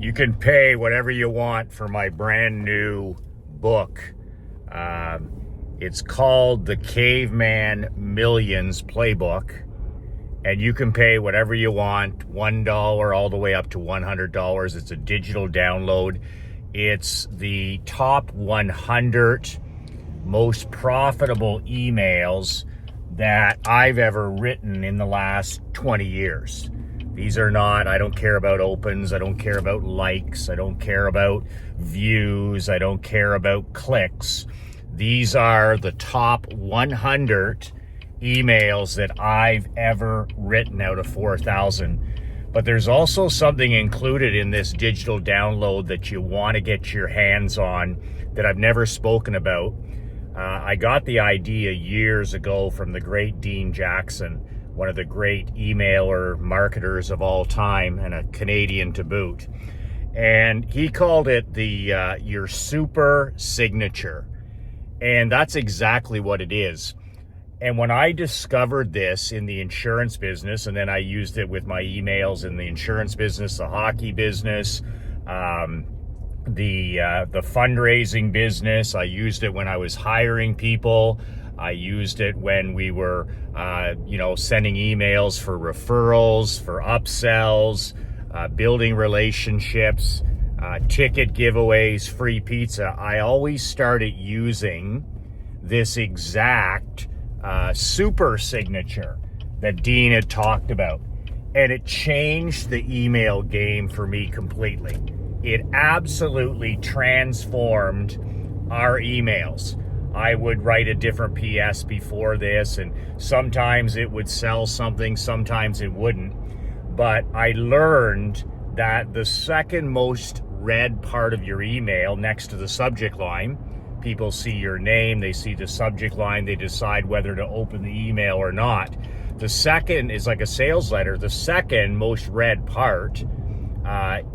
You can pay whatever you want for my brand new book. It's called The Caveman Millions Playbook. And you can pay whatever you want, $1 all the way up to $100. It's a digital download. It's the top 100 most profitable emails that I've ever written in the last 20 years. These are not, I don't care about opens, I don't care about likes, I don't care about views, I don't care about clicks. These are the top 100 emails that I've ever written out of 4,000. But there's also something included in this digital download that you want to get your hands on that I've never spoken about. I got the idea years ago from the great Dean Jackson, one of the great emailer marketers of all time and a Canadian to boot. And he called it the your super signature. And that's exactly what it is. And when I discovered this in the insurance business, and then I used it with my emails in the insurance business, the hockey business, the fundraising business, I used it when I was hiring people. I used it when we were, sending emails for referrals, for upsells, building relationships, ticket giveaways, free pizza. I always started using this exact super signature that Dean had talked about. And it changed the email game for me completely. It absolutely transformed our emails. I would write a different PS before this, and sometimes it would sell something, sometimes it wouldn't. But I learned that the second most read part of your email next to the subject line, people see your name, they see the subject line, they decide whether to open the email or not. The second is like a sales letter. The second most read part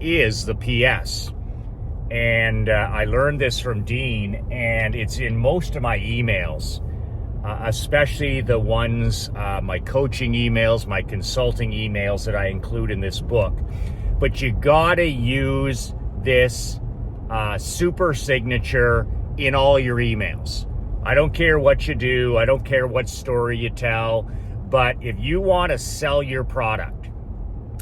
is the PS. And I learned this from Dean, and it's in most of my emails, especially the ones, my coaching emails, my consulting emails that I include in this book. But you gotta use this super signature in all your emails. I don't care what you do, I don't care what story you tell, but if you want to sell your product,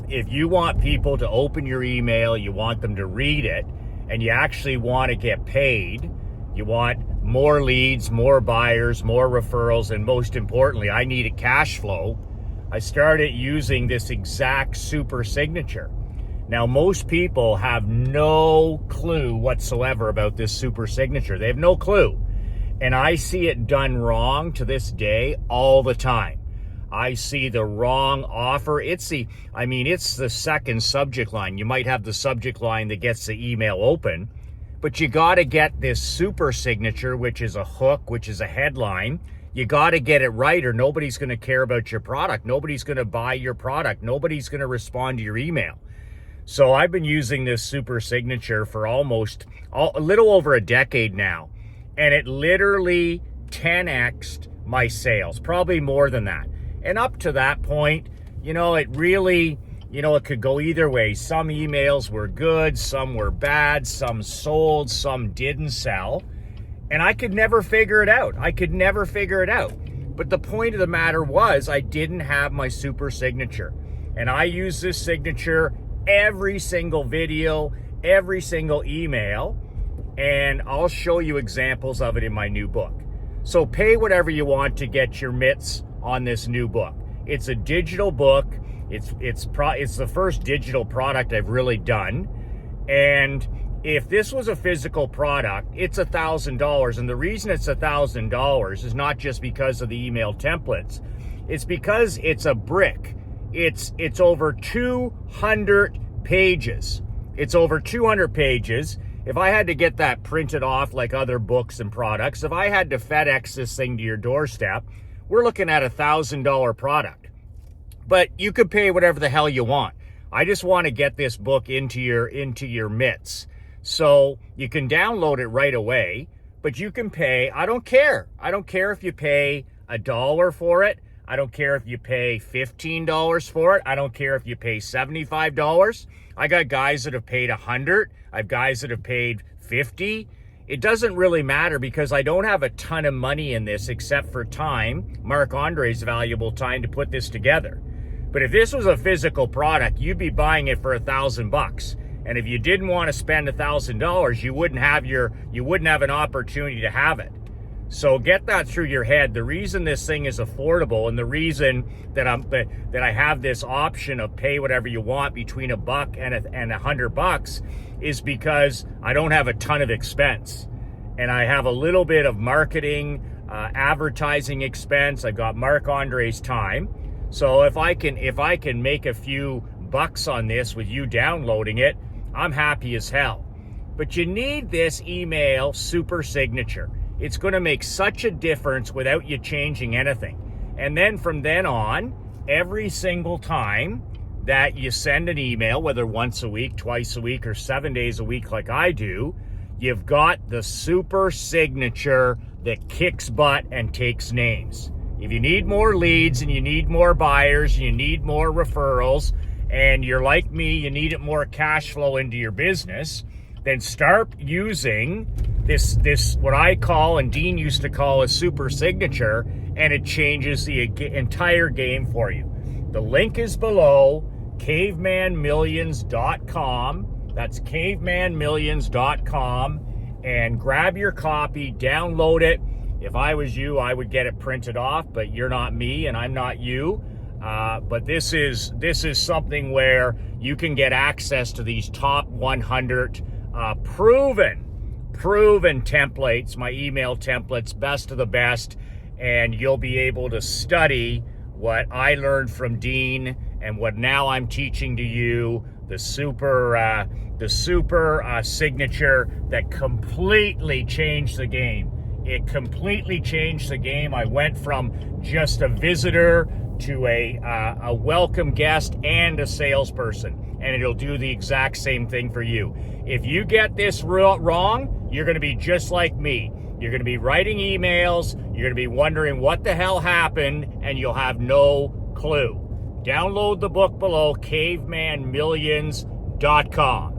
if you want people to open your email, you want them to read it, and you actually want to get paid, you want more leads, more buyers, more referrals, and most importantly, I need a cash flow, I started using this exact super signature. Now, most people have no clue whatsoever about this super signature. They have no clue. And I see it done wrong to this day all the time. I see the wrong offer. It's the second subject line. You might have the subject line that gets the email open, but you got to get this super signature, which is a hook, which is a headline. You got to get it right, or nobody's going to care about your product. Nobody's going to buy your product. Nobody's going to respond to your email. So I've been using this super signature for a little over a decade now, and it literally 10x'd my sales, probably more than that. And up to that point, it really, it could go either way. Some emails were good, some were bad, some sold, some didn't sell, and I could never figure it out. But the point of the matter was I didn't have my super signature, and I use this signature every single video, every single email, and I'll show you examples of it in my new book. So pay whatever you want to get your mitts on this new book. It's a digital book. It's the first digital product I've really done. And if this was a physical product, it's $1,000. And the reason it's $1,000 is not just because of the email templates. It's because it's a brick. It's over 200 pages. It's over 200 pages. If I had to get that printed off like other books and products, if I had to FedEx this thing to your doorstep, we're looking at $1,000 product. But you could pay whatever the hell you want. I just want to get this book into your mitts. So you can download it right away, but you can pay, I don't care. I don't care if you pay $1 for it. I don't care if you pay $15 for it. I don't care if you pay $75. I got guys that have paid $100. I have guys that have paid $50. It doesn't really matter because I don't have a ton of money in this except for time, Marc-Andre's valuable time to put this together. But if this was a physical product, you'd be buying it for $1,000. And if you didn't want to spend $1,000, you wouldn't have an opportunity to have it. So get that through your head. The reason this thing is affordable and the reason that I have this option of pay whatever you want between $1 and $100 is because I don't have a ton of expense. And I have a little bit of marketing, advertising expense. I've got Marc-Andre's time. So if I can make a few bucks on this with you downloading it, I'm happy as hell. But you need this email super signature. It's going to make such a difference without you changing anything. And then from then on, every single time that you send an email, whether once a week, twice a week, or 7 days a week like I do, you've got the super signature that kicks butt and takes names. If you need more leads and you need more buyers, you need more referrals, and you're like me, you need it more cash flow into your business, then start using this what I call and Dean used to call a super signature, and it changes the entire game for you. The link is below, cavemanmillions.com. That's cavemanmillions.com, and grab your copy, download it. If I was you, I would get it printed off, but you're not me and I'm not you. But this is something where you can get access to these top 100 proven templates, my email templates, best of the best, and you'll be able to study what I learned from Dean and what now I'm teaching to you, the super signature that completely changed the game. It completely changed the game. I went from just a visitor to a welcome guest and a salesperson, and it'll do the exact same thing for you. If you get this wrong, you're going to be just like me. You're going to be writing emails, you're going to be wondering what the hell happened, and you'll have no clue. Download the book below, cavemanmillions.com.